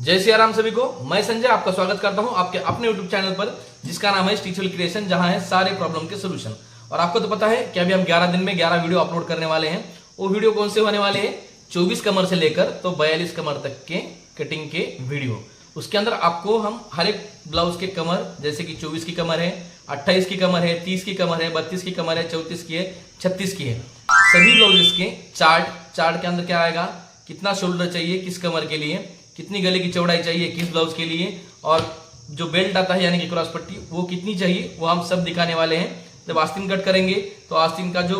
जय सिया राम सभी को। मैं संजय आपका स्वागत करता हूं आपके अपने YouTube चैनल पर जिसका नाम है स्टिचुअल क्रिएशन, जहां है सारे प्रॉब्लम के सोल्यूशन। और आपको तो पता है कि अभी हम 11 दिन में 11 वीडियो अपलोड करने वाले हैं। वो वीडियो कौन से होने वाले हैं? 24 कमर से लेकर तो 42 कमर तक के कटिंग के वीडियो। उसके अंदर आपको हम हर एक ब्लाउज के कमर, जैसे कि 24 की कमर है, 28 की कमर है, 30 की कमर है, 32 की कमर है, 34 की है, 36 की है, सभी ब्लाउजेस के चार्ट के अंदर क्या आएगा, कितना शोल्डर चाहिए किस कमर के लिए, कितनी गले की चौड़ाई चाहिए किस ब्लाउज के लिए, और जो बेल्ट आता है यानी कि क्रॉस पट्टी वो कितनी चाहिए, वो हम सब दिखाने वाले हैं। जब आस्तीन कट करेंगे तो आस्तीन का जो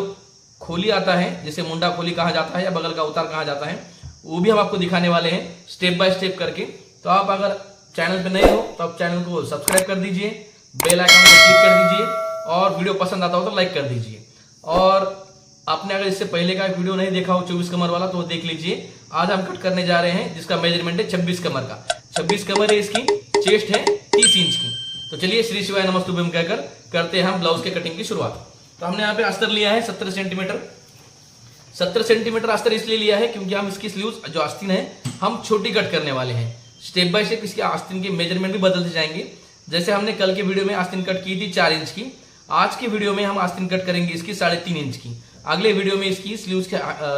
खोली आता है, जैसे मुंडा खोली कहा जाता है या बगल का उतार कहा जाता है, वो भी हम आपको दिखाने वाले हैं स्टेप बाय स्टेप करके। तो आप अगर चैनल पे नए हो तो आप चैनल को सब्सक्राइब कर दीजिए, बेल आइकन को क्लिक कर दीजिए, और वीडियो पसंद आता हो तो लाइक कर दीजिए। और आपने अगर इससे पहले का वीडियो नहीं देखा हो 24 कमर वाला तो वो देख लीजिए। आज हम कट करने जा रहे हैं जिसका मेजरमेंट है 26 कमर का। 26 कमर है, इसकी चेस्ट है 30 इंच की। तो चलिए श्री शिवाय नमस्तुभ्यम कहकर करते हैं हम ब्लाउज के कटिंग की शुरुआत। तो हमने यहाँ पे अस्तर लिया है 70 सेंटीमीटर। 70 सेंटीमीटर अस्तर इसलिए लिया है क्योंकि हम इसकी स्लीव्स जो आस्तीन है हम छोटी कट करने वाले हैं। स्टेप बाय स्टेप इसके आस्तीन के मेजरमेंट भी बदलते जाएंगे। जैसे हमने कल के वीडियो में आस्तीन कट की थी 4 इंच की, आज की वीडियो में हम आस्तीन कट करेंगे इसकी 3.5 इंच की। अगले वीडियो में इसकी स्लीव्स की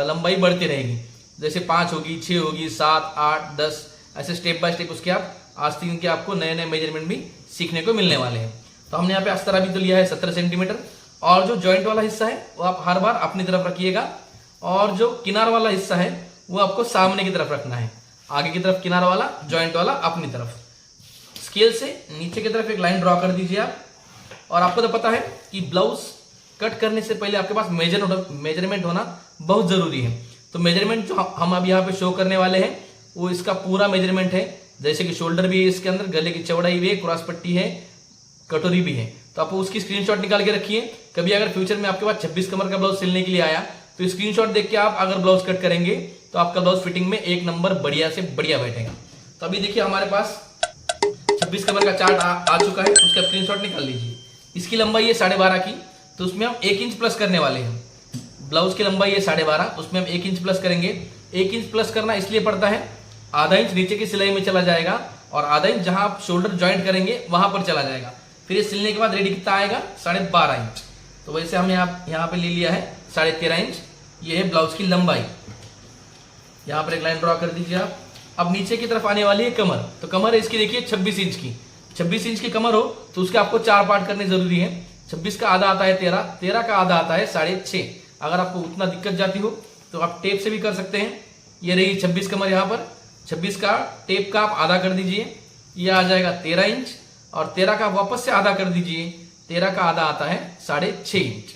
लंबाई बढ़ती रहेगी, जैसे 5 होगी, 6 होगी, 7, 8, 10, ऐसे स्टेप बाय स्टेप उसके आप आस्तीन के आपको नए नए मेजरमेंट भी सीखने को मिलने वाले हैं। तो हमने यहाँ पे अस्तर अभी तो लिया है 70 सेंटीमीटर, और जो जॉइंट वाला हिस्सा है वो आप हर बार अपनी तरफ रखिएगा, और जो किनार वाला हिस्सा है वो आपको सामने की तरफ रखना है। आगे की तरफ किनार वाला, जॉइंट वाला अपनी तरफ। स्केल से नीचे की तरफ एक लाइन ड्रॉ कर दीजिए आप। और आपको तो पता है कि ब्लाउज कट करने से पहले आपके पास मेजरमेंट होना बहुत जरूरी है। तो मेजरमेंट जो हम अब यहाँ पे शो करने वाले हैं वो इसका पूरा मेजरमेंट है। जैसे कि शोल्डर भी है इसके अंदर, गले की चौड़ाई भी है, क्रॉस पट्टी है, कटोरी भी है। तो आप उसकी स्क्रीनशॉट निकाल के रखिए। कभी अगर फ्यूचर में आपके पास 26 कमर का ब्लाउज सिलने के लिए आया तो स्क्रीनशॉट देख के आप अगर ब्लाउज कट करेंगे तो आपका ब्लाउज फिटिंग में एक नंबर बढ़िया से बढ़िया बैठेगा। तो अभी देखिए हमारे पास 26 कमर का चार्ट आ चुका है, उसका स्क्रीनशॉट निकाल लीजिए। इसकी लंबाई है 12.5 की, तो उसमें हम 1 इंच प्लस करने वाले हैं। ब्लाउज की लंबाई है 12.5, उसमें हम 1 इंच प्लस करेंगे। 1 इंच प्लस करना इसलिए पड़ता है, आधा इंच नीचे की सिलाई में चला जाएगा और आधा इंच जहां आप शोल्डर ज्वाइंट करेंगे वहां पर चला जाएगा। फिर ये सिलने के बाद रेडी कितना आएगा? 12.5 इंच। तो वैसे हमने यहाँ पे ले लिया है 13.5 इंच। ये है ब्लाउज की लंबाई। यहाँ पर एक लाइन ड्रॉ कर दीजिए आप। अब नीचे की तरफ आने वाली है कमर। तो कमर है इसकी देखिए 26 इंच की। 26 इंच की कमर हो तो उसके आपको 4 पार्ट करने जरूरी है। 26 का आधा आता है 13 का आधा आता है 6.5। अगर आपको उतना दिक्कत जाती हो तो आप टेप से भी कर सकते हैं। ये रही 26 कमर। यहाँ पर 26 का टेप का आप आधा कर दीजिए, ये आ जाएगा 13 इंच। और 13 का वापस से आधा कर दीजिए, 13 का आधा आता है 6.5 इंच।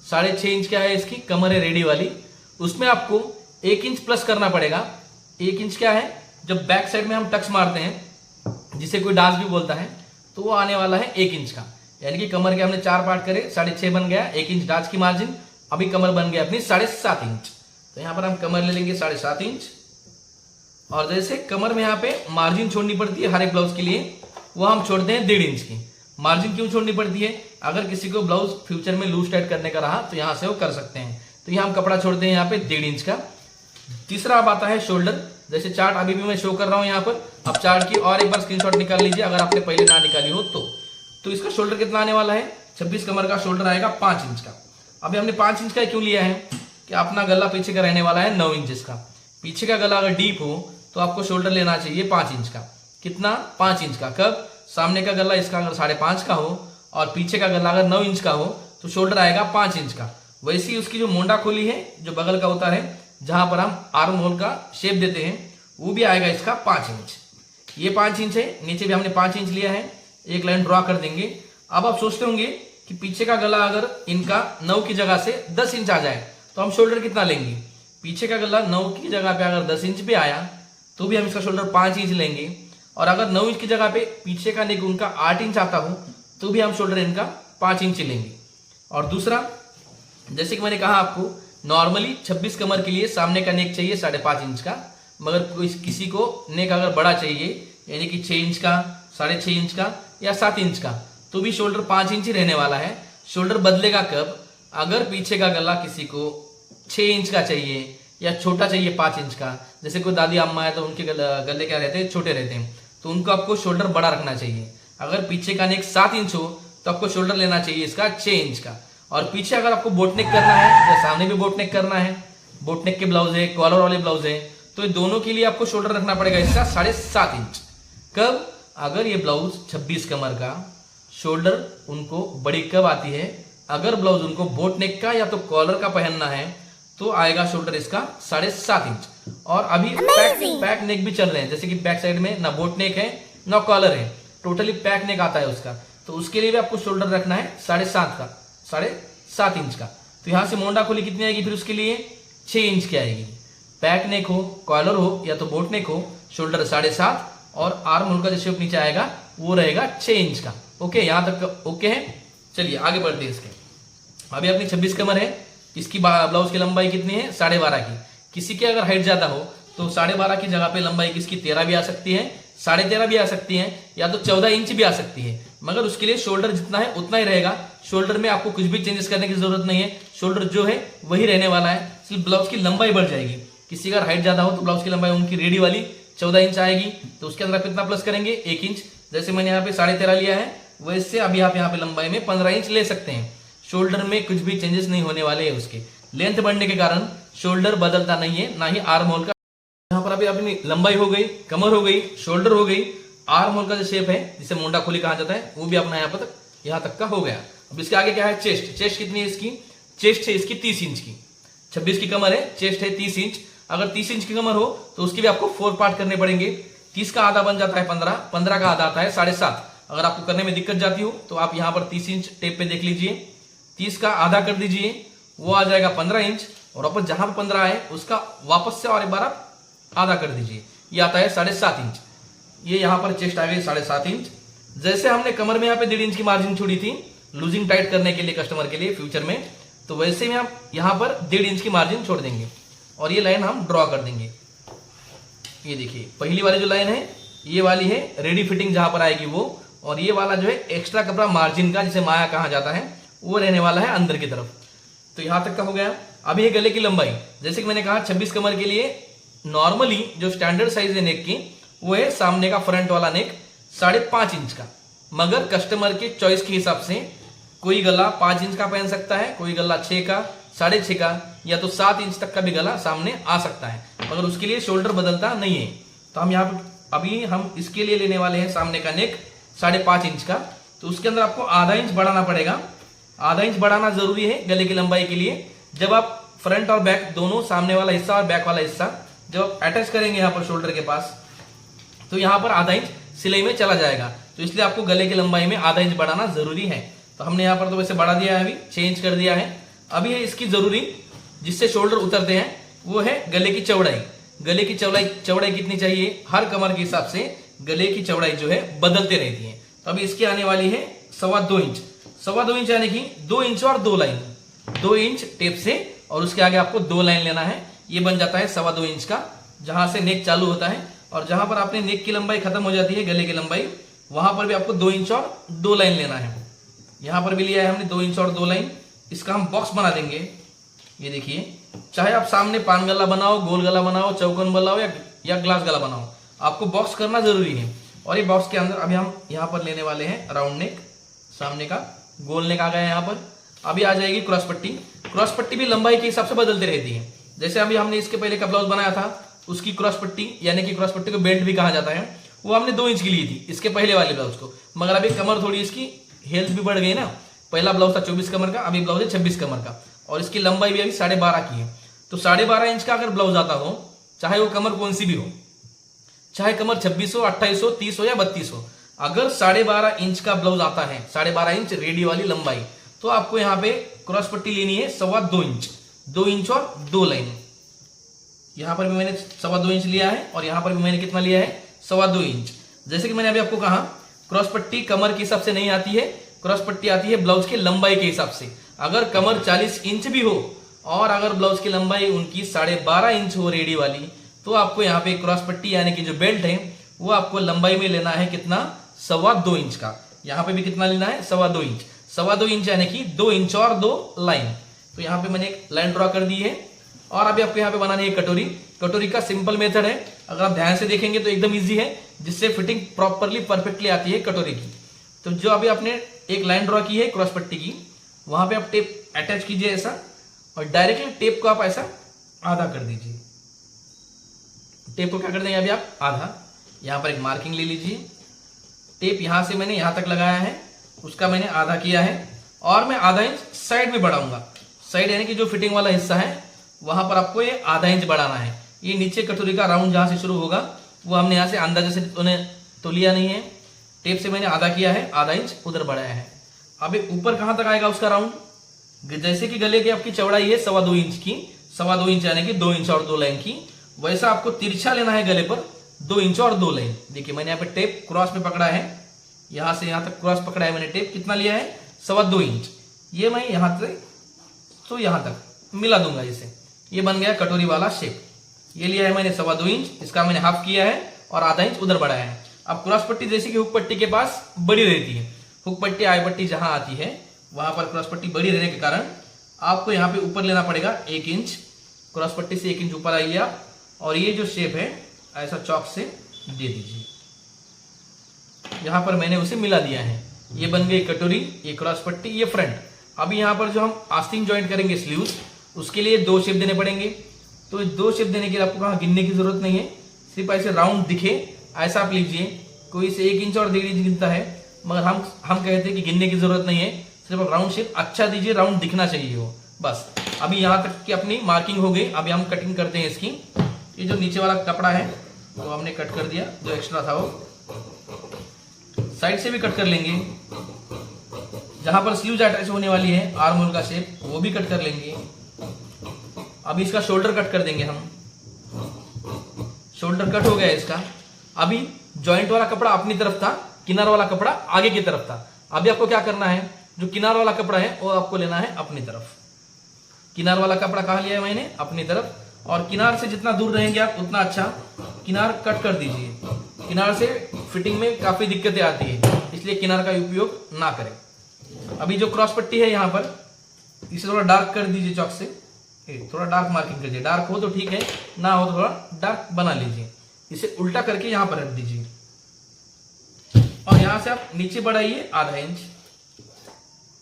6.5 इंच क्या है इसकी कमर है रेडी वाली। उसमें आपको 1 इंच प्लस करना पड़ेगा। 1 इंच क्या है? जब बैक साइड में हम टक्स मारते हैं, जिसे कोई डांस भी बोलता है, तो वो आने वाला है 1 इंच का। यानी कि कमर के हमने 4 पार्ट करे, 6.5 बन गया, 1 इंच डांस की मार्जिन। अभी कमर बन गया अपनी 7.5 इंच। तो यहाँ पर हम कमर ले लेंगे 7.5 इंच। और जैसे कमर में यहाँ पे मार्जिन छोड़नी पड़ती है हर एक ब्लाउज के लिए, वो हम छोड़ते हैं 1.5 इंच की। मार्जिन क्यों छोड़नी पड़ती है? अगर किसी को ब्लाउज फ्यूचर में लूज टाइट करने का रहा तो यहाँ से वो कर सकते हैं। तो यहाँ हम कपड़ा छोड़ते हैं यहाँ पे 1.5 इंच का। तीसरा अब आता है शोल्डर। जैसे चार्ट अभी भी मैं शो कर रहा हूँ यहाँ पर। अब चार्ट की और एक बार स्क्रीनशॉट निकाल लीजिए अगर आपने पहले ना निकाली हो तो इसका शोल्डर कितना आने वाला है? 26 कमर का शोल्डर आएगा 5 इंच का। अभी हमने 5 इंच का क्यों लिया है कि अपना गला पीछे का रहने वाला है 9 इंच का। पीछे का गला अगर डीप हो तो आपको शोल्डर लेना चाहिए 5 इंच का। कितना? 5 इंच का। कब? सामने का गला इसका अगर 5.5 का हो और पीछे का गला अगर 9 इंच का हो तो शोल्डर आएगा 5 इंच का। वैसे ही उसकी जो मुंडा खोली है, जो बगल का उतार है, जहां पर हम आर्म होल का शेप देते हैं, वो भी आएगा इसका 5 इंच। ये 5 इंच है। नीचे भी हमने 5 इंच लिया है। एक लाइन ड्रॉ कर देंगे। अब आप सोचते होंगे कि पीछे का गला अगर इनका 9 की जगह से 10 इंच आ जाए तो हम शोल्डर कितना लेंगे? पीछे का गला 9 की जगह पे अगर 10 इंच पे आया तो भी हम इसका शोल्डर 5 इंच लेंगे। और अगर 9 इंच की जगह पे पीछे का नेक उनका 8 इंच आता हो तो भी हम शोल्डर इनका 5 इंच लेंगे। और दूसरा, जैसे कि मैंने कहा आपको, नॉर्मली 26 कमर के लिए सामने का नेक चाहिए 5.5 इंच का। मगर किसी को नेक अगर बड़ा चाहिए, यानी कि 6 इंच का, 6.5 इंच का या 7 इंच का, तो भी शोल्डर 5 इंच ही रहने वाला है। शोल्डर बदलेगा कब? अगर पीछे का गला किसी को 6 इंच का चाहिए या छोटा चाहिए 5 इंच का, जैसे कोई दादी अम्मा है तो उनके गले क्या रहते हैं, छोटे रहते हैं, तो उनको आपको शोल्डर बड़ा रखना चाहिए। अगर पीछे का नेक 7 इंच हो तो आपको शोल्डर लेना चाहिए इसका 6 इंच का। और पीछे अगर आपको बोटनेक करना है या सामने भी बोटनेक करना है, बोटनेक के ब्लाउज है, कॉलर वाले ब्लाउज है, तो दोनों के लिए आपको शोल्डर रखना पड़ेगा इसका 7.5 इंच। कब? अगर ये ब्लाउज 26 कमर का, शोल्डर उनको बड़ी कब आती है? अगर ब्लाउज उनको बोटनेक का या तो कॉलर का पहनना है तो आएगा शोल्डर इसका 7.5 इंच। और अभी पैक नेक भी चल रहे हैं, जैसे कि बैक साइड में ना बोटनेक है ना कॉलर है, टोटली पैक नेक आता है उसका, तो उसके लिए भी आपको शोल्डर रखना है 7.5 इंच का। तो यहां से मोंडा खोली कितनी आएगी फिर उसके लिए? 6 इंच की आएगी। पैक नेक हो, कॉलर हो या तो बोटनेक हो, शोल्डर 7.5 और आर्म होल का जो शेप नीचे आएगा वो रहेगा 6 इंच का। ओके, यहां तक ओके है। चलिए आगे बढ़ते हैं इसके। अभी अपनी 26 कमर है, इसकी ब्लाउज की लंबाई कितनी है? 12.5 की। किसी की अगर हाइट ज्यादा हो तो 12.5 की जगह पे लंबाई किसकी 13 भी आ सकती है, 13.5 भी आ सकती है, या तो 14 इंच भी आ सकती है, मगर उसके लिए शोल्डर जितना है उतना ही रहेगा। शोल्डर में आपको कुछ भी चेंजेस करने की जरूरत नहीं है, शोल्डर जो है वही रहने वाला है, सिर्फ ब्लाउज की लंबाई बढ़ जाएगी। किसी का हाइट ज्यादा हो तो ब्लाउज की लंबाई उनकी रेडी वाली 14 इंच आएगी, तो उसके अंदर कितना प्लस करेंगे? 1 इंच। जैसे मैंने यहाँ पे 13.5 लिया है, वैसे अभी आप यहाँ पे लंबाई में 15 इंच ले सकते हैं। शोल्डर में कुछ भी चेंजेस नहीं होने वाले हैं, उसके लेंथ बढ़ने के कारण शोल्डर बदलता नहीं है, ना ही आर्म होल का। यहाँ पर अभी अपनी लंबाई हो गई, कमर हो गई, शोल्डर हो गई, आर्म होल का जो शेप है जिसे मोंडा खोली कहा जाता है वो भी अपना यहाँ तक का हो गया। अब इसके आगे क्या है? चेस्ट। चेस्ट कितनी है इसकी? चेस्ट है इसकी 30 इंच की। 26 की कमर है, चेस्ट है 30 इंच। अगर 30 इंच की कमर हो तो उसके भी आपको 4 पार्ट करने पड़ेंगे। 30 का आधा बन जाता है 15, 15 का आधा आता है 7.5। अगर आपको करने में दिक्कत जाती हो तो आप यहाँ पर 30 इंच टेप पे देख लीजिए, 30 का आधा कर दीजिए, वो आ जाएगा 15 इंच, और वापस जहां पर 15 है उसका वापस से और एक बार आप आधा कर दीजिए, ये आता है 7.5 इंच। ये यहाँ पर चेस्ट आ गई 7.5 इंच। जैसे हमने कमर में यहाँ पे 1.5 इंच की मार्जिन छोड़ी थी लूजिंग टाइट करने के लिए कस्टमर के लिए फ्यूचर में, तो वैसे में हम यहाँ पर 1.5 इंच की मार्जिन छोड़ देंगे और ये लाइन हम ड्रॉ कर देंगे। ये देखिए पहली वाली जो लाइन है ये वाली है रेडी फिटिंग जहां पर आएगी वो, और ये वाला जो है एक्स्ट्रा कपड़ा मार्जिन का जिसे माया कहा जाता है वो रहने वाला है अंदर की तरफ। तो यहां तक का हो गया। अभी ये गले की लंबाई, जैसे कि मैंने कहा 26 कमर के लिए नॉर्मली जो स्टैंडर्ड साइज है नेक की वो है सामने का फ्रंट वाला नेक 5.5 इंच का, मगर कस्टमर के चॉइस के हिसाब से कोई गला 5 इंच का पहन सकता है, कोई गला 6 का, 6.5 का, या तो 7 इंच तक का भी गला सामने आ सकता है, मगर उसके लिए शोल्डर बदलता नहीं है। तो हम यहाँ पर अभी हम इसके लिए लेने वाले हैं सामने का नेक 5.5 इंच का, तो उसके अंदर आपको आधा इंच बढ़ाना पड़ेगा। आधा इंच बढ़ाना जरूरी है गले की लंबाई के लिए। जब आप फ्रंट और बैक दोनों, सामने वाला हिस्सा और बैक वाला हिस्सा जब आप अटैच करेंगे यहाँ पर शोल्डर के पास, तो यहाँ पर आधा इंच सिलाई में चला जाएगा, तो इसलिए आपको गले की लंबाई में आधा इंच बढ़ाना जरूरी है। तो हमने यहाँ पर तो वैसे बढ़ा दिया है, अभी 6 इंच कर दिया है। अभी है इसकी जरूरी जिससे शोल्डर उतरते हैं वो है गले की चौड़ाई। गले की चौड़ाई कितनी चाहिए? हर कमर के हिसाब से गले की चौड़ाई जो है बदलते रहती है। तो अभी इसकी आने वाली है 2.25 इंच। 2.25 इंच यानी कि 2 इंच और 2 लाइन, 2 इंच टेप से और उसके आगे आपको 2 लाइन लेना है। ये बन जाता है 2.25 इंच का, जहां से नेक चालू होता है और जहां पर आपने नेक की लंबाई खत्म हो जाती है गले की लंबाई, वहां पर भी आपको 2 इंच और 2 लाइन लेना है। यहां पर भी लिया है हमने 2 इंच और 2 लाइन। इसका हम बॉक्स बना देंगे। ये देखिए, चाहे आप सामने पान गला बनाओ, गोल गला बनाओ, चौकोन बनाओ या ग्लास गला बनाओ, आपको बॉक्स करना जरूरी है। और ये बॉक्स के अंदर अभी हम यहाँ पर लेने वाले हैं राउंड नेक, सामने का गोल नेक आ गया यहाँ पर। अभी आ जाएगी क्रॉस पट्टी। क्रॉस पट्टी भी लंबाई के हिसाब से बदलती रहती है। जैसे अभी हमने इसके पहले का ब्लाउज बनाया था, उसकी क्रॉस पट्टी यानी कि क्रॉस पट्टी को बेल्ट भी कहा जाता है, वो हमने 2 इंच की ली थी इसके पहले वाले ब्लाउज को, मगर अभी कमर थोड़ी इसकी हेल्थ भी बढ़ गई ना। पहला ब्लाउज था 24 कमर का, अभी ब्लाउज है 26 कमर का, और इसकी लंबाई भी अभी 12.5 की है। तो 12.5 इंच का अगर ब्लाउज आता हो, चाहे वो कमर कौन सी भी हो, चाहे कमर 26 हो, 28 हो, 30 हो या 32 हो, अगर 12.5 इंच का ब्लाउज आता है, 12.5 इंच रेडी वाली लंबाई, तो आपको यहाँ पे क्रॉस पट्टी लेनी है 2.25 इंच, 2 इंच और 2 लाइन। यहां पर भी मैंने 2.25 इंच लिया है और यहां पर भी मैंने कितना लिया है? 2.25 इंच। जैसे कि मैंने अभी आपको कहा, क्रॉस पट्टी कमर के हिसाब से नहीं आती है, क्रॉस पट्टी आती है ब्लाउज की लंबाई के हिसाब से। अगर कमर 40 इंच भी हो और अगर ब्लाउज की लंबाई उनकी 12.5 इंच हो रेडी वाली, तो आपको यहाँ पे क्रॉस पट्टी यानी कि जो बेल्ट है वो आपको लंबाई में लेना है कितना? 2.25 इंच का। यहाँ पे भी कितना लेना है? 2.25 इंच। 2.25 इंच यानी कि 2 इंच और 2 लाइन। तो यहाँ पे मैंने एक लाइन ड्रॉ कर दी है और अभी आपको यहाँ पे बनानी है कटोरी। कटोरी का सिंपल मेथड है, अगर आप ध्यान से देखेंगे तो एकदम इजी है, जिससे फिटिंग प्रॉपरली परफेक्टली आती है कटोरी की। तो जो अभी आपने एक लाइन ड्रॉ की है क्रॉस पट्टी की, वहां पे आप टेप अटैच कीजिए ऐसा, और डायरेक्टली टेप को आप ऐसा आधा कर दीजिए। टेप को क्या कर देंगे अभी आप आधा। यहाँ पर एक मार्किंग ले लीजिए, टेप यहां से मैंने यहां तक लगाया है, उसका मैंने आधा किया है, और मैं आधा इंच साइड में बढ़ाऊंगा। साइड यानी कि जो फिटिंग वाला हिस्सा है वहां पर आपको ये आधा इंच बढ़ाना है। ये नीचे कटोरी का राउंड जहां से शुरू होगा वो हमने यहाँ से अंदाजे से उन्हें तो लिया नहीं है, टेप से मैंने आधा किया है, आधा इंच उधर बढ़ाया है। अब ऊपर कहां तक आएगा उसका राउंड, जैसे कि गले की आपकी चौड़ाई है 2.25 इंच की, 2.25 इंच यानी कि 2 इंच और 2 लाइन की, वैसा आपको तिरछा लेना है गले पर 2 इंच और 2 लाइन। देखिए मैंने यहाँ पे टेप क्रॉस में पकड़ा है, यहां से यहां तक क्रॉस पकड़ा है मैंने, टेप कितना लिया है 2.25 इंच। ये मैं यहां तक तो यहां तक मिला दूंगा इसे, ये बन गया कटोरी वाला शेप। ये लिया है मैंने 2.25 इंच, इसका मैंने हाफ किया है और आधा इंच उधर बढ़ाया है। अब क्रॉस पट्टी जैसे कि हुक पट्टी के पास बड़ी रहती है, हुक पट्टी आई पट्टी जहां आती है वहां पर क्रॉस पट्टी बड़ी रहने के कारण आपको यहाँ पे ऊपर लेना पड़ेगा 1 इंच, क्रॉस पट्टी से 1 इंच ऊपर आइए आप, और ये जो शेप है ऐसा चौक से दे दीजिए। यहां पर मैंने उसे मिला दिया है, ये बन गई कटोरी, ये क्रॉस पट्टी, ये फ्रंट। अभी यहाँ पर जो हम आस्तीन ज्वाइंट करेंगे स्लीव्स, उसके लिए 2 शेप देने पड़ेंगे। तो 2 शेप देने के लिए आपको कहाँ गिनने की जरूरत नहीं है, सिर्फ ऐसे राउंड दिखे ऐसा आप लीजिए। कोई से 1 इंच और 1.5 इंच गिनता है, मगर हम कहते हैं कि गिनने की जरूरत नहीं है, सिर्फ आप राउंड शेप अच्छा दीजिए, राउंड दिखना चाहिए वो बस। अभी यहाँ तक की अपनी मार्किंग हो गई, अभी हम कटिंग करते हैं इसकी। ये जो नीचे वाला कपड़ा है वो हमने कट कर दिया, जो एक्स्ट्रा था वो साइड से भी कट कर लेंगे। जहां पर स्लीव्स अटैच होने वाली है आर्म होल का शेप वो भी कट कर लेंगे। अभी इसका शोल्डर कट कर देंगे हम, शोल्डर कट हो गया इसका। अभी जॉइंट वाला कपड़ा अपनी तरफ था, किनार वाला कपड़ा आगे की तरफ था। अभी आपको क्या करना है, जो किनार वाला कपड़ा है वो आपको लेना है अपनी तरफ। किनार वाला कपड़ा कहाँ लिया है मैंने, अपनी तरफ, और किनार से जितना दूर रहेंगे आप उतना अच्छा। किनार कट कर दीजिए, किनार से फिटिंग में काफी दिक्कतें आती है, इसलिए किनार का उपयोग ना करें। अभी जो क्रॉस पट्टी है यहाँ पर, इसे थोड़ा डार्क कर दीजिए चौक से, थोड़ा डार्क मार्किंग कीजिए। डार्क हो तो ठीक है, ना हो तो थोड़ा डार्क बना लीजिए। इसे उल्टा करके यहाँ पर रख दीजिए, और यहाँ से आप नीचे बढ़ाइए आधा इंच।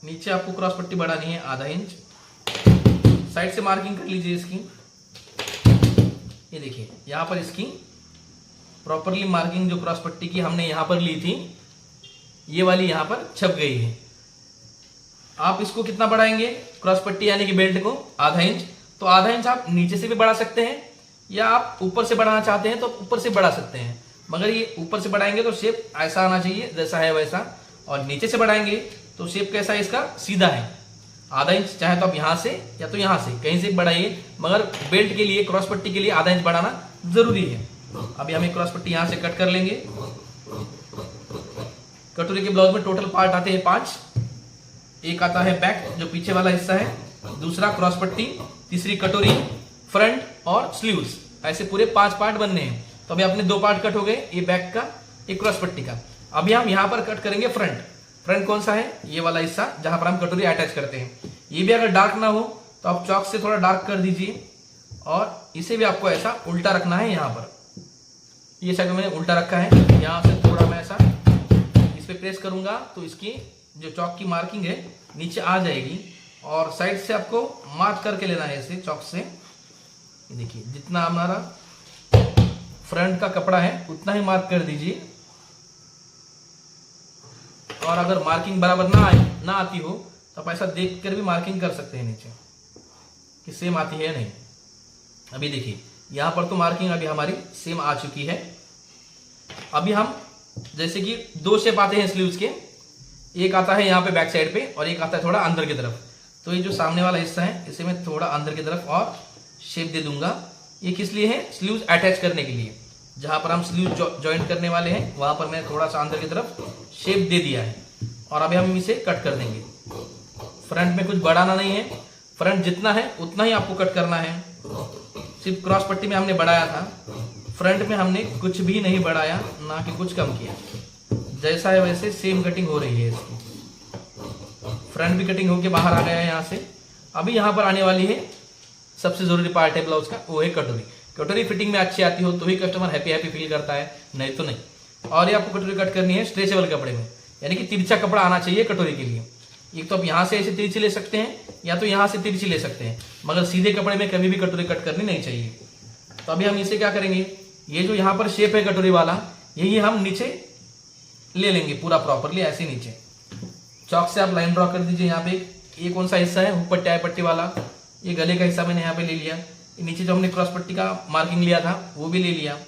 नीचे आपको क्रॉस पट्टी बढ़ानी है आधा इंच। साइड से मार्किंग कर लीजिए इसकी। ये देखिए यहाँ पर इसकी प्रॉपरली मार्किंग जो क्रॉस पट्टी की हमने यहाँ पर ली थी, ये वाली यहाँ पर छप गई है। आप इसको कितना बढ़ाएंगे, क्रॉस पट्टी यानी कि बेल्ट को आधा इंच। तो आधा इंच आप नीचे से भी बढ़ा सकते हैं, या आप ऊपर से बढ़ाना चाहते हैं तो ऊपर से बढ़ा सकते हैं, मगर ये ऊपर से बढ़ाएंगे तो शेप ऐसा आना चाहिए जैसा है वैसा, और नीचे से बढ़ाएंगे तो शेप कैसा है इसका, सीधा है। आधा इंच चाहे तो आप यहाँ से या तो यहाँ से कहीं से बढ़ाइए, मगर बेल्ट के लिए क्रॉस पट्टी के लिए आधा इंच बढ़ाना जरूरी है। अभी हम एक क्रॉस पट्टी यहाँ से कट कर लेंगे। कटोरी के ब्लाउज में टोटल पार्ट आते हैं 5। एक आता है बैक जो पीछे वाला हिस्सा है, दूसरा क्रॉस पट्टी, तीसरी कटोरी, फ्रंट और स्लीव्स, ऐसे पूरे 5 पार्ट बनने हैं। तो अभी अपने 2 पार्ट कट हो गए, ये बैक का, एक क्रॉस पट्टी का। अभी हम यहाँ पर कट करेंगे फ्रंट। फ्रंट कौन सा है, ये वाला हिस्सा जहां पर हम कटोरी अटैच करते हैं। ये भी अगर डार्क ना हो तो आप चॉक से थोड़ा डार्क कर दीजिए, और इसे भी आपको ऐसा उल्टा रखना है। यहाँ पर ये साइड में मैंने उल्टा रखा है, यहाँ से थोड़ा मैं ऐसा इस पे प्रेस करूंगा तो इसकी जो चौक की मार्किंग है नीचे आ जाएगी, और साइड से आपको मार्क करके लेना है इसे चौक से। ये देखिए जितना हमारा फ्रंट का कपड़ा है उतना ही मार्क कर दीजिए, और अगर मार्किंग बराबर ना आती हो तो आप ऐसा देख कर भी मार्किंग कर सकते हैं नीचे कि सेम आती है या नहीं। अभी देखिए यहाँ पर तो मार्किंग अभी हमारी सेम आ चुकी है। अभी हम जैसे कि 2 शेप आते हैं स्लीव्स के, एक आता है यहाँ पे बैक साइड पे और एक आता है थोड़ा अंदर की तरफ। तो ये जो सामने वाला हिस्सा है इसे मैं थोड़ा अंदर की तरफ और शेप दे दूंगा। ये किस लिए है, स्लीव्स अटैच करने के लिए। जहां पर हम स्लीव ज्वाइंट करने वाले हैं वहां पर मैं थोड़ा सा अंदर की तरफ शेप दे दिया है, और अभी हम इसे कट कर देंगे। फ्रंट में कुछ बढ़ाना नहीं है, फ्रंट जितना है उतना ही आपको कट करना है। सिर्फ क्रॉस पट्टी में हमने बढ़ाया था, फ्रंट में हमने कुछ भी नहीं बढ़ाया, ना कि कुछ कम किया। जैसा है वैसे सेम कटिंग हो रही है इसकी। फ्रंट भी कटिंग होके बाहर आ गया है यहाँ से। अभी यहाँ पर आने वाली है सबसे जरूरी पार्ट है ब्लाउज का, वो है कटोरी। कटोरी फिटिंग में अच्छी आती हो तो ही कस्टमर हैप्पी हैप्पी फील करता है, नहीं तो नहीं। और ये आपको कटोरी कट करनी है स्ट्रेचेबल कपड़े में, यानी कि तिरछा कपड़ा आना चाहिए कटोरी के लिए। एक तो आप यहाँ से ऐसे तिरछी ले सकते हैं या तो यहाँ से तिरछी ले सकते हैं, मगर सीधे कपड़े में कभी भी कटोरी कट करनी नहीं चाहिए। तो अभी हम इसे क्या करेंगे, ये जो यहाँ पर शेप है कटोरी वाला, यही हम नीचे ले लेंगे पूरा प्रॉपरली ऐसे नीचे। चौक से आप लाइन ड्रॉ कर दीजिए यहाँ पे। ये कौन सा हिस्सा है, हुक पट्टी आई पट्टी वाला, ये गले का हिस्सा मैंने यहाँ पे ले लिया। नीचे जो हमने क्रॉस पट्टी का मार्किंग लिया था वो भी ले लिया।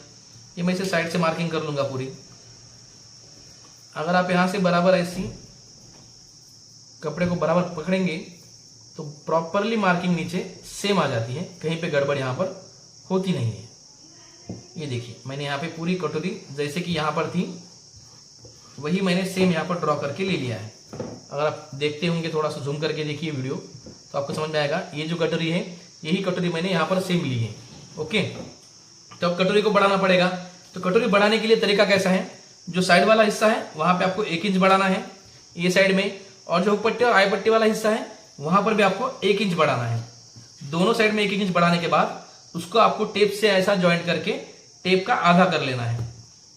ये मैं इसे साइड से मार्किंग कर लूंगा पूरी। अगर आप यहाँ से बराबर ऐसी कपड़े को बराबर पकड़ेंगे तो प्रॉपरली मार्किंग नीचे सेम आ जाती है, कहीं पे गड़बड़ यहाँ पर होती नहीं है। ये देखिए मैंने यहाँ पे पूरी कटोरी जैसे कि यहाँ पर थी वही मैंने सेम यहाँ पर ड्रॉ करके ले लिया है। अगर आप देखते होंगे थोड़ा सा जूम करके देखिए वीडियो तो आपको समझ में आएगा। ये जो कटोरी है यही कटोरी मैंने यहाँ पर सेम ली है। ओके, तो अब कटोरी को बढ़ाना पड़ेगा। तो कटोरी बढ़ाने के लिए तरीका कैसा है, जो साइड वाला हिस्सा है वहां पे आपको 1 इंच बढ़ाना है ये साइड में, और जो हुक पट्टी और आई पट्टी वाला हिस्सा है वहां पर भी आपको 1 इंच बढ़ाना है। दोनों साइड में 1 इंच बढ़ाने के बाद उसको आपको टेप से ऐसा ज्वाइंट करके टेप का आधा कर लेना है,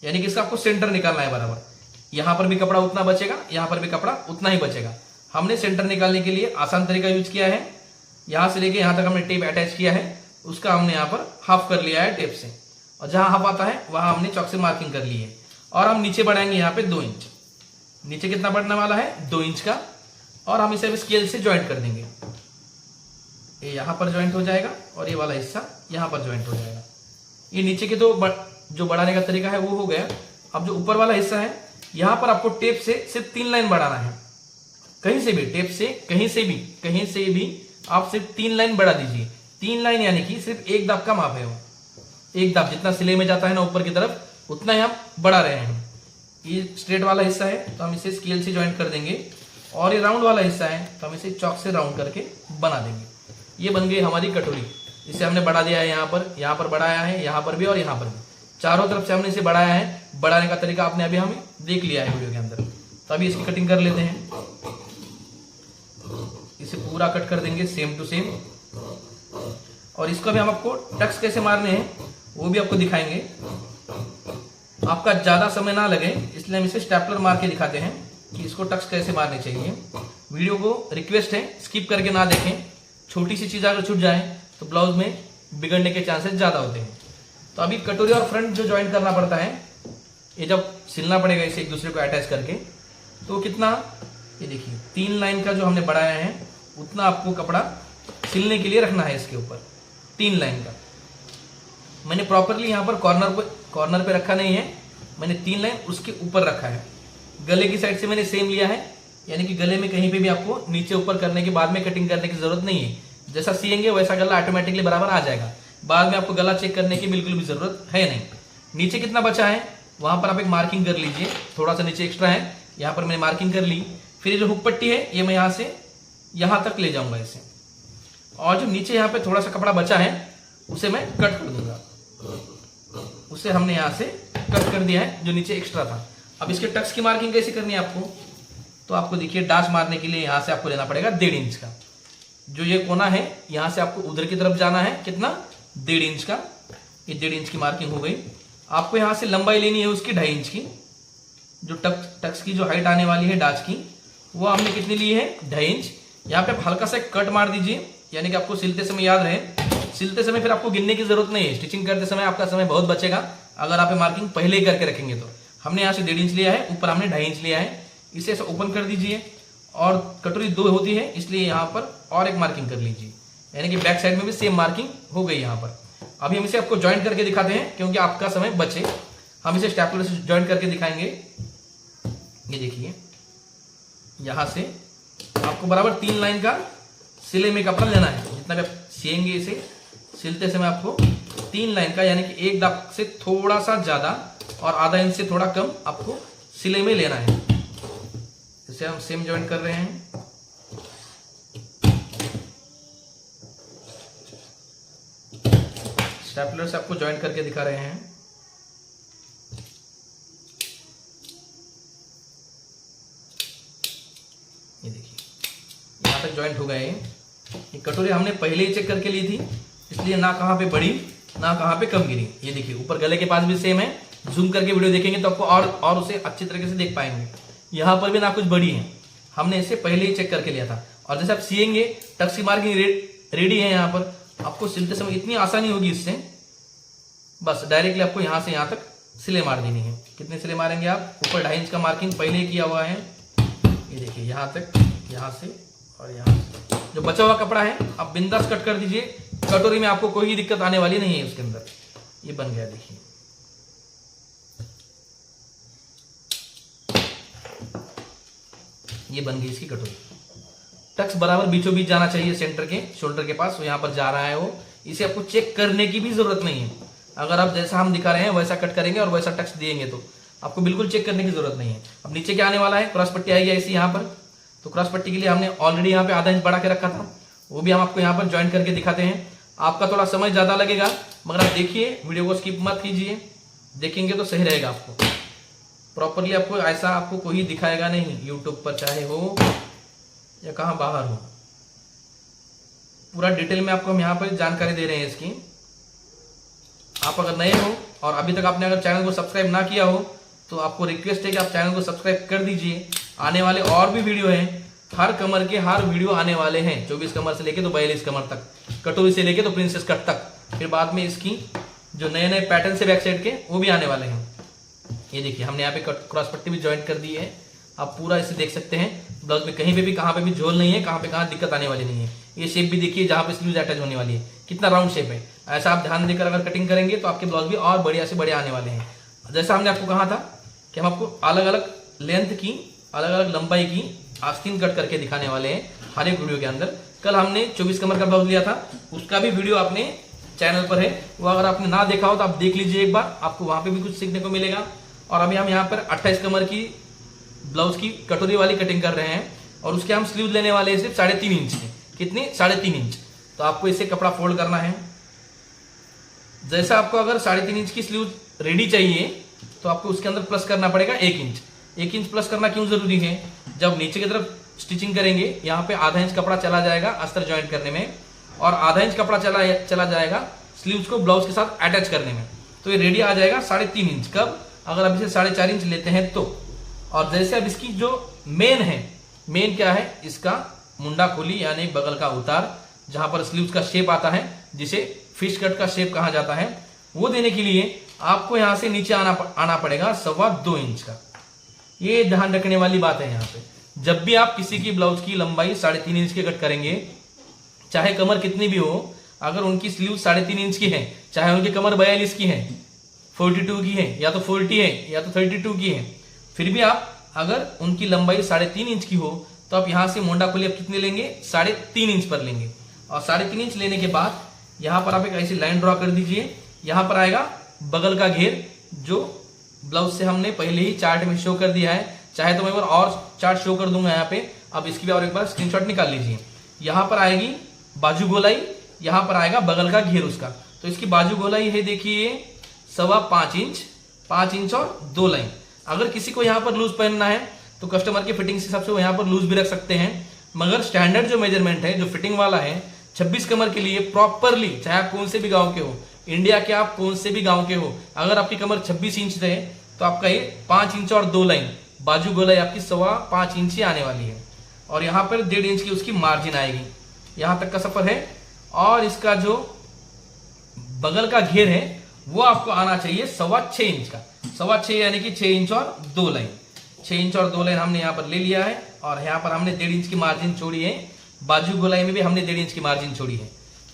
यानी कि इसका आपको सेंटर निकालना है बराबर। यहां पर भी कपड़ा उतना बचेगा, यहां पर भी कपड़ा उतना ही बचेगा। हमने सेंटर निकालने के लिए आसान तरीका यूज किया है। यहां से लेके यहां तक हमने टेप अटैच किया है, उसका हमने यहाँ पर हाफ कर लिया है टेप से, और जहां हाफ आता है वहां हमने चौक से मार्किंग कर ली है। और हम नीचे बढ़ाएंगे यहाँ पे 2 इंच। नीचे कितना बढ़ने वाला है, 2 इंच का, और हम इसे स्केल से ज्वाइंट कर देंगे। ये यहाँ पर ज्वाइंट हो जाएगा और ये वाला हिस्सा यहाँ पर ज्वाइंट हो जाएगा। ये नीचे के जो बढ़ाने का तरीका है वो हो गया। अब जो ऊपर वाला हिस्सा है यहाँ पर आपको टेप से सिर्फ 3 लाइन बढ़ाना है। कहीं से भी टेप से कहीं से भी आप सिर्फ 3 लाइन बढ़ा दीजिए। 3 लाइन यानी कि सिर्फ एक दाब का माप है वो, एक दाब जितना सिले में जाता है ना ऊपर की तरफ उतना ही हम बढ़ा रहे हैं। ये स्ट्रेट वाला हिस्सा है तो हम इसे स्केल से ज्वाइंट कर देंगे, और ये राउंड वाला हिस्सा है तो हम इसे चौक से राउंड करके बना देंगे। ये बन गई हमारी कटोरी। इसे हमने बढ़ा दिया है, यहाँ पर बढ़ाया है, यहाँ पर भी और यहाँ पर भी, चारों तरफ से हमने इसे बढ़ाया है। बढ़ाने का तरीका आपने अभी हमें देख लिया है वीडियो के अंदर। तो अभी इसकी कटिंग कर लेते हैं। इसे पूरा कट कर देंगे सेम टू सेम, और इसको भी हम आपको टक्स कैसे मारने हैं वो भी आपको दिखाएंगे। आपका ज्यादा समय ना लगे इसलिए हम इसे स्टेपलर मार के दिखाते हैं कि इसको टक्स कैसे मारने चाहिए। वीडियो को रिक्वेस्ट है स्किप करके ना देखें, छोटी सी चीज अगर छूट जाए तो ब्लाउज में बिगड़ने के चांसेस ज्यादा होते हैं। तो अभी कटोरी और फ्रंट जो ज्वाइंट करना पड़ता है, ये जब सिलना पड़ेगा इसे एक दूसरे को अटैच करके, तो कितना, ये देखिए 3 लाइन का जो हमने बढ़ाया है उतना आपको कपड़ा सिलने के लिए रखना है इसके ऊपर। 3 लाइन का मैंने प्रॉपरली यहाँ पर कॉर्नर पे रखा नहीं है, मैंने 3 लाइन उसके ऊपर रखा है। गले की साइड से मैंने सेम लिया है, यानी कि गले में कहीं पे भी आपको नीचे ऊपर करने के बाद में कटिंग करने की जरूरत नहीं है। जैसा सिएंगे वैसा गला ऑटोमेटिकली बराबर आ जाएगा, बाद में आपको गला चेक करने की बिल्कुल भी जरूरत है नहीं। नीचे कितना बचा है वहां पर आप एक मार्किंग कर लीजिए, थोड़ा सा नीचे एक्स्ट्रा है, यहाँ पर मैंने मार्किंग कर ली। फिर ये जो हुक पट्टी है ये मैं यहाँ से यहाँ तक ले जाऊंगा इसे, और जो नीचे यहाँ पे थोड़ा सा कपड़ा बचा है उसे मैं कट कर दूंगा। उसे हमने यहाँ से कट कर दिया है जो नीचे एक्स्ट्रा था। अब इसके टक्स की मार्किंग कैसे करनी है आपको, तो आपको देखिए डाच मारने के लिए यहाँ से आपको लेना पड़ेगा 1.5 इंच का। जो ये कोना है यहाँ से आपको उधर की तरफ जाना है, कितना, 1.5 इंच का। ये 1.5 इंच की मार्किंग हो गई। आपको यहाँ से लंबाई लेनी है उसकी 2.5 इंच की। जो टक्स की जो हाइट आने वाली है डाच की वो हमने कितनी ली है, 2.5 इंच। यहाँ पे आप हल्का सा कट मार दीजिए, यानी कि आपको सिलते समय याद रहे। सिलते समय फिर आपको गिनने की जरूरत नहीं है, स्टिचिंग करते समय आपका समय बहुत बचेगा अगर आप मार्किंग पहले ही करके रखेंगे तो। हमने यहाँ से 1.5 इंच लिया है, ऊपर हमने 2.5 इंच लिया है। इसे ऐसा ओपन कर दीजिए, और कटोरी 2 होती है इसलिए यहाँ पर और एक मार्किंग कर लीजिए, यानी कि बैक साइड में भी सेम मार्किंग हो गई यहाँ पर। अभी हम इसे आपको ज्वाइंट करके दिखाते हैं क्योंकि आपका समय बचे। हम इसे स्टेपलर से ज्वाइंट करके दिखाएंगे। ये देखिए यहाँ से आपको बराबर 3 लाइन का सिले में कपड़ा लेना है। जितना भी आप सिएंगे इसे सिलते समय आपको 3 लाइन का, यानी कि एक दाब से थोड़ा सा ज्यादा और आधा इंच से थोड़ा कम आपको सिले में लेना है। इसे हम सेम ज्वाइंट कर रहे हैं। स्टेपलर से आपको ज्वाइंट करके दिखा रहे हैं। ये देखिए यहाँ तक ज्वाइंट हो गए। ये कटोरी हमने पहले ही चेक करके ली थी, इसलिए ना कहाँ पे बढ़ी ना कहाँ पे कम गिरी। ये देखिए ऊपर गले के पास भी सेम है, जूम करके वीडियो देखेंगे तो आपको और उसे अच्छी तरीके से देख पाएंगे। यहाँ पर भी ना कुछ बड़ी है, हमने इसे पहले ही चेक करके लिया था। और जैसे आप सिएंगे टक्स की मार्किंग रेडी है। यहाँ पर आपको सिलते समय इतनी आसानी होगी इससे, बस डायरेक्टली आपको यहाँ से यहाँ तक सिले मार देनी है। कितने सिले मारेंगे आप? ऊपर 2.5 इंच का मार्किंग पहले ही किया हुआ है। ये देखिए यहाँ तक, यहाँ से और यहाँ से जो बचा हुआ कपड़ा है आप बिंदास कट कर दीजिए। कटोरी में आपको कोई दिक्कत आने वाली नहीं है उसके अंदर। ये बन गया देखिए। ये बन गई इसकी कटोरी। टक्स बराबर बीचों बीच जाना चाहिए सेंटर के, शोल्डर के पास। यहाँ पर जा रहा है वो, इसे आपको चेक करने की भी जरूरत नहीं है। अगर आप जैसा हम दिखा रहे हैं वैसा कट करेंगे और वैसा टक्स देंगे तो आपको बिल्कुल चेक करने की जरूरत नहीं है। अब नीचे क्या आने वाला है? क्रॉस पट्टी आएगी ऐसी यहाँ पर। तो क्रॉस पट्टी के लिए हमने ऑलरेडी यहाँ पे आधा इंच बढ़ा के रखा था, वो भी हम आपको यहाँ पर ज्वाइन करके दिखाते हैं। आपका थोड़ा समय ज्यादा लगेगा, मगर आप देखिए, वीडियो को स्किप मत कीजिए, देखेंगे तो सही रहेगा। आपको प्रॉपरली आपको ऐसा आपको कोई दिखाएगा नहीं यूट्यूब पर, चाहे हो या कहाँ बाहर हो। पूरा डिटेल में आपको हम यहाँ पर जानकारी दे रहे हैं इसकी। आप अगर नए हो और अभी तक आपने अगर चैनल को सब्सक्राइब ना किया हो तो आपको रिक्वेस्ट है कि आप चैनल को सब्सक्राइब कर दीजिए। आने वाले और भी वीडियो हैं, हर कमर के हर वीडियो आने वाले हैं। 24 कमर से लेके तो 42 कमर तक, कटोरी से लेके तो प्रिंसेस कट तक। फिर बाद में इसकी जो नए नए पैटर्न से बैक साइड के वो भी आने वाले हैं। ये देखिए हमने यहाँ पे क्रॉस पट्टी भी ज्वाइंट कर दी है। आप पूरा इसे देख सकते हैं। ब्लाउज में कहीं पे भी कहाँ पे भी झोल नहीं है, कहाँ पे कहाँ दिक्कत आने वाली नहीं है। ये शेप भी देखिए जहाँ पे स्लीव्स अटैच होने वाली है, कितना राउंड शेप है। ऐसा आप ध्यान देकर अगर कटिंग करेंगे तो आपके ब्लाउज भी और बढ़िया से बढ़िया आने वाले हैं। जैसा हमने आपको कहा था कि हम आपको अलग अलग लेंथ की, अलग अलग लंबाई की आस्तीन कट करके दिखाने वाले हैं हर एक वीडियो के अंदर। कल हमने 24 कमर का ब्लाउज लिया था, उसका भी वीडियो आपने चैनल पर है, वो अगर आपने ना देखा हो तो आप देख लीजिए एक बार, आपको वहां पे भी कुछ सीखने को मिलेगा। और अभी हम यहाँ पर 28 कमर की ब्लाउज की कटोरी वाली कटिंग कर रहे हैं और उसके हम स्लीव लेने वाले हैं सिर्फ 3.5 इंच के। कितने? 3.5 इंच। तो आपको इसे कपड़ा फोल्ड करना है। जैसा आपको अगर 3.5 इंच की स्लीव रेडी चाहिए तो आपको उसके अंदर प्लस करना पड़ेगा 1 इंच। 1 इंच प्लस करना क्यों जरूरी है? जब नीचे की तरफ स्टिचिंग करेंगे यहाँ पे आधा इंच कपड़ा चला जाएगा अस्तर ज्वाइंट करने में, और आधा इंच कपड़ा चला जाएगा स्लीव्स को ब्लाउज के साथ अटैच करने में। तो ये रेडी आ जाएगा 3.5 इंच। कब? अगर आप इसे 4.5 इंच लेते हैं तो। और जैसे अब इसकी जो मेन है, मेन क्या है? इसका मुंडा खोली यानी बगल का उतार, जहां पर स्लीव्स का शेप आता है, जिसे फिश कट का शेप कहा जाता है, वो देने के लिए आपको यहां से नीचे आना पड़ेगा 2.25 इंच का। ये ध्यान रखने वाली बात है यहाँ पे। जब भी आप किसी की ब्लाउज की लंबाई 3.5 इंच की कट करेंगे, चाहे कमर कितनी भी हो, अगर उनकी स्लीव 3.5 इंच की है, चाहे उनकी कमर 42 की है, 42 की है, या तो 40 है या तो 32 की है, फिर भी आप अगर उनकी लंबाई 3.5 इंच की हो तो आप यहाँ से मोंडा खोली आप कितने लेंगे? 3.5 इंच पर लेंगे। और 3.5 इंच लेने के बाद यहाँ पर आप एक ऐसी लाइन ड्रॉ कर दीजिए। यहाँ पर आएगा बगल का घेर, जो ब्लाउज से हमने पहले ही चार्ट में शो कर दिया है। चाहे तो मैं एक बार और चार्ट शो कर दूंगा यहाँ पे, अब इसकी भी और एक बार स्क्रीनशॉट निकाल लीजिए। यहाँ पर आएगी बाजू गोलाई, यहाँ पर आएगा बगल का घेर उसका। तो इसकी बाजू गोलाई है देखिए 5.25 इंच, 5 इंच और 2 लाइन। अगर किसी को यहाँ पर लूज पहनना है तो कस्टमर के फिटिंग के हिसाब से वो यहाँ पर लूज भी रख सकते हैं, मगर स्टैंडर्ड जो मेजरमेंट है, जो फिटिंग वाला है 26 कमर के लिए प्रॉपरली, चाहे आप कौन से भी गांव के हो, इंडिया के आप कौन से भी गांव के हो, अगर आपकी कमर 26 इंच रहे तो आपका ये 5 इंच और 2 लाइन बाजू गोलाई आपकी 5.25 इंच ही आने वाली है। और यहाँ पर 1.5 इंच की उसकी मार्जिन आएगी, यहाँ तक का सफर है। और इसका जो बगल का घेर है वो आपको आना चाहिए 6.25 इंच का। 6.25 यानी कि 6 इंच और 2 लाइन। 6 इंच और 2 लाइन हमने यहाँ पर ले लिया है। और यहाँ पर हमने 1.5 इंच की मार्जिन छोड़ी है। बाजू गोलाई में भी हमने 1.5 इंच की मार्जिन छोड़ी है।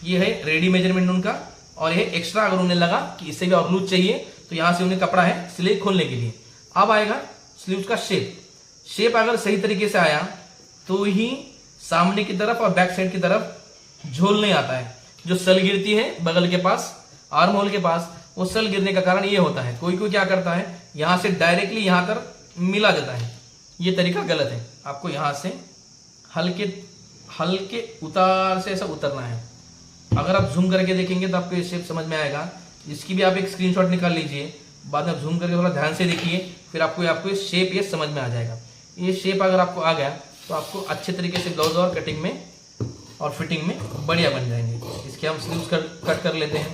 ये है रेडी मेजरमेंट उनका। और ये एक्स्ट्रा अगर उन्हें लगा कि इससे भी और लूज चाहिए तो यहाँ से उन्हें कपड़ा है सिलाई खोलने के लिए। अब आएगा स्लीव्स का शेप। शेप अगर सही तरीके से आया तो ही सामने की तरफ और बैक साइड की तरफ झोल नहीं आता है। जो सल गिरती है बगल के पास, आर्म होल के पास, वो सल गिरने का कारण ये होता है। कोई क्या करता है, यहाँ से डायरेक्टली यहाँ तक मिला जाता है। ये तरीका गलत है। आपको यहाँ से हल्के उतार से ऐसा उतरना है। अगर आप जूम करके देखेंगे तो आपको ये शेप समझ में आएगा। इसकी भी आप एक स्क्रीनशॉट निकाल लीजिए, बाद में जूम करके थोड़ा ध्यान से देखिए, फिर आपको ये शेप ये समझ में आ जाएगा। ये शेप अगर आपको आ गया तो आपको अच्छे तरीके से ब्लाउज और कटिंग में और फिटिंग में बढ़िया बन जाएंगे। इसकी इसके हम स्लीव्स कट कर लेते हैं।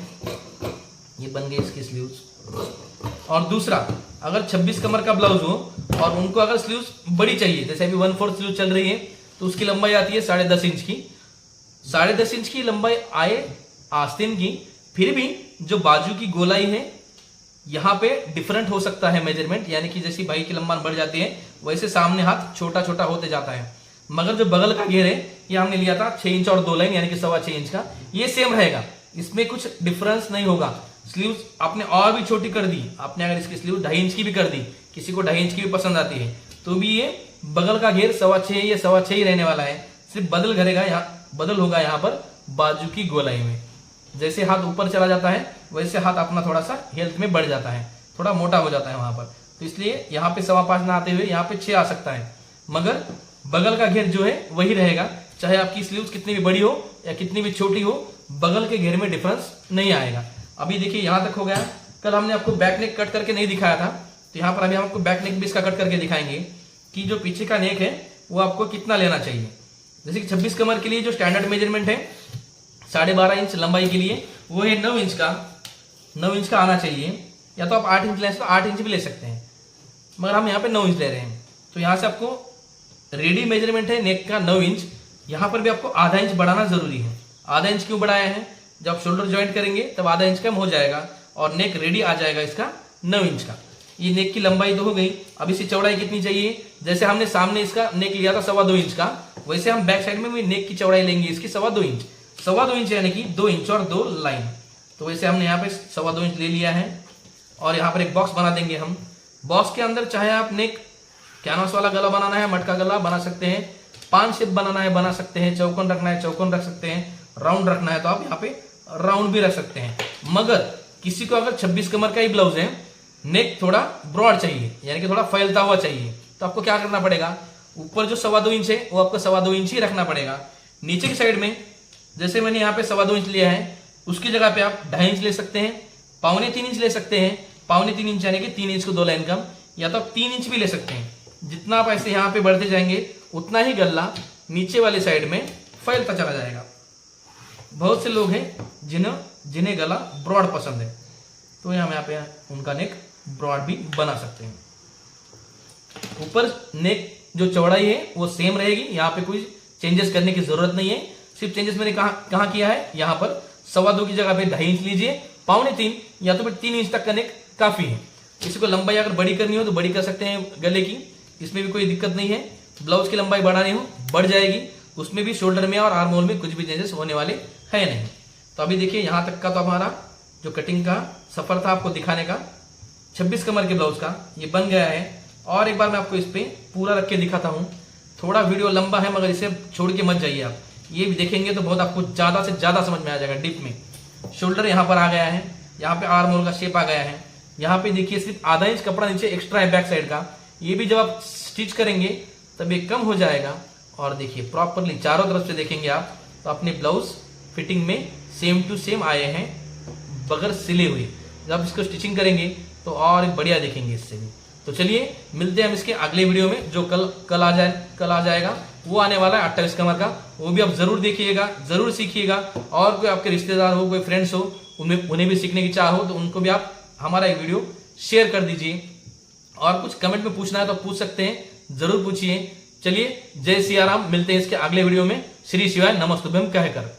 ये बन गई इसकी स्लीव्स। और दूसरा, अगर 26 कमर का ब्लाउज हो और उनको अगर स्लीव्स बड़ी चाहिए, जैसे अभी 1/4 स्लीव चल रही है, तो उसकी लंबाई आती है 10.5 इंच की। 10.5 इंच की लंबाई आए आस्तीन की, फिर भी जो बाजू की गोलाई है यहाँ पे डिफरेंट हो सकता है मेजरमेंट, यानी कि जैसी भाई की लंबाई बढ़ जाती है वैसे सामने हाथ छोटा छोटा होते जाता है। मगर जो बगल का घेर है ये हमने लिया था 6 इंच और 2 लाइन यानी कि 6.25 इंच का, ये सेम रहेगा, इसमें कुछ डिफरेंस नहीं होगा। स्लीव्स आपने और भी छोटी कर दी, आपने अगर इसकी स्लीव 2.5 इंच की भी कर दी, किसी को 2.5 इंच की भी पसंद आती है, तो भी ये बगल का घेर 6.25 या 6.25 ही रहने वाला है। सिर्फ बदल होगा यहाँ पर बाजू की गोलाई में। जैसे हाथ ऊपर चला जाता है वैसे हाथ अपना थोड़ा सा हेल्थ में बढ़ जाता है, थोड़ा मोटा हो जाता है वहां पर, तो इसलिए यहाँ पे 5.25 ना आते हुए यहाँ पे 6 आ सकता है। मगर बगल का घेर जो है वही रहेगा, चाहे आपकी स्लीव्स कितनी भी बड़ी हो या कितनी भी छोटी हो, बगल के घेर में डिफरेंस नहीं आएगा। अभी देखिए यहाँ तक हो गया। कल हमने आपको बैक नेक कट करके नहीं दिखाया था, तो यहाँ पर अभी हम आपको बैक नेक भी इसका कट करके दिखाएंगे कि जो पीछे का नेक है वो आपको कितना लेना चाहिए। जैसे कि 26 कमर के लिए जो स्टैंडर्ड मेजरमेंट है 12.5 इंच लंबाई के लिए, वो है 9 इंच का आना चाहिए। या तो आप 8 इंच लें तो 8 इंच भी ले सकते हैं, मगर हम यहाँ पे 9 इंच ले रहे हैं। तो यहाँ से आपको रेडी मेजरमेंट है नेक का 9 इंच, यहाँ पर भी आपको आधा इंच बढ़ाना जरूरी है। आधा इंच क्यों बढ़ाया है? जब आप शोल्डर ज्वाइंट करेंगे तब आधा इंच कम हो जाएगा और नेक रेडी आ जाएगा इसका 9 इंच का। ये नेक की लंबाई तो हो गई। अब इसकी चौड़ाई कितनी चाहिए? जैसे हमने सामने इसका नेक लिया था 2.25 इंच का, वैसे हम बैक साइड में भी नेक की चौड़ाई लेंगे इसकी 2.25 इंच। 2.25 इंच यानी कि 2 इंच और 2 लाइन। तो वैसे हमने यहाँ पे 2.25 इंच ले लिया है और यहाँ पर एक बॉक्स बना देंगे हम। बॉक्स के अंदर चाहे आप नेक कैनवास वाला गला बनाना है, मटका गला बना सकते हैं, 5 शेप बनाना है बना सकते हैं, चौकोन रखना है चौकोन रख सकते हैं, राउंड रखना है तो आप यहाँ पे राउंड भी रख सकते हैं। मगर किसी को अगर 26 कमर का ही ब्लाउज है, नेक थोड़ा ब्रॉड चाहिए यानी कि थोड़ा फैलता हुआ चाहिए, तो आपको क्या करना पड़ेगा? ऊपर जो 2.25 इंच है वो आपको 2.25 इंच ही रखना पड़ेगा। नीचे की साइड में जैसे मैंने यहाँ पे 2.25 इंच लिया है, उसकी जगह पे आप 2.5 इंच ले सकते हैं, 2.25 इंच ले सकते हैं। 2.25 इंच यानी कि 3 इंच को 2 लाइन कम, या तो आप 3 इंच भी ले सकते हैं। जितना आप ऐसे यहाँ पे बढ़ते जाएंगे उतना ही गला नीचे वाली साइड में फैलता चला जाएगा। बहुत से लोग हैं जिन्हें गला ब्रॉड पसंद है, तो यहाँ पे उनका नेक ब्रॉड भी बना सकते हैं। ऊपर नेक जो चौड़ाई है वो सेम रहेगी, यहाँ पे कोई चेंजेस करने की जरूरत नहीं है। सिर्फ चेंजेस मैंने कहाँ किया है, यहाँ पर 2.25 की जगह पे 2.5 इंच लीजिए, 2.25 या तो फिर 3 इंच तक का नेक काफी है। किसी को लंबाई अगर बड़ी करनी हो तो बड़ी कर सकते हैं गले की, इसमें भी कोई दिक्कत नहीं है। ब्लाउज की लंबाई बढ़ानी हो बढ़ जाएगी, उसमें भी शोल्डर में और आर्म होल में कुछ भी चेंजेस होने वाले है नहीं। तो अभी देखिए यहाँ तक का तो हमारा जो कटिंग का सफर था आपको दिखाने का 26 कमर के ब्लाउज का, ये बन गया है। और एक बार मैं आपको इस पे पूरा रख के दिखाता हूँ। थोड़ा वीडियो लंबा है मगर इसे छोड़ के मत जाइए आप, ये भी देखेंगे तो बहुत आपको ज्यादा से ज्यादा समझ में आ जाएगा डीप में। शोल्डर यहाँ पर आ गया है, यहाँ पे आर्म होल का शेप आ गया है। यहाँ पे देखिए सिर्फ आधा इंच कपड़ा नीचे एक्स्ट्रा है बैक साइड का, ये भी जब आप स्टिच करेंगे तब ये कम हो जाएगा। और देखिए प्रॉपरली चारों तरफ से देखेंगे आप तो अपने ब्लाउज फिटिंग में सेम टू सेम आए हैं बगैर सिले हुए। जब इसको स्टिचिंग करेंगे तो और बढ़िया देखेंगे इससे भी। तो चलिए मिलते हैं हम इसके अगले वीडियो में जो कल आ जाएगा। वो आने वाला है 28 कमर का, वो भी आप जरूर देखिएगा, जरूर सीखिएगा। और कोई आपके रिश्तेदार हो, कोई फ्रेंड्स हो, उन्हें भी सीखने की चाह हो तो उनको भी आप हमारा एक वीडियो शेयर कर दीजिए। और कुछ कमेंट में पूछना है तो पूछ सकते हैं, जरूर पूछिए। चलिए जय सिया राम, मिलते हैं इसके अगले वीडियो में। श्री शिवाय नमस्तुभ्यम कहकर।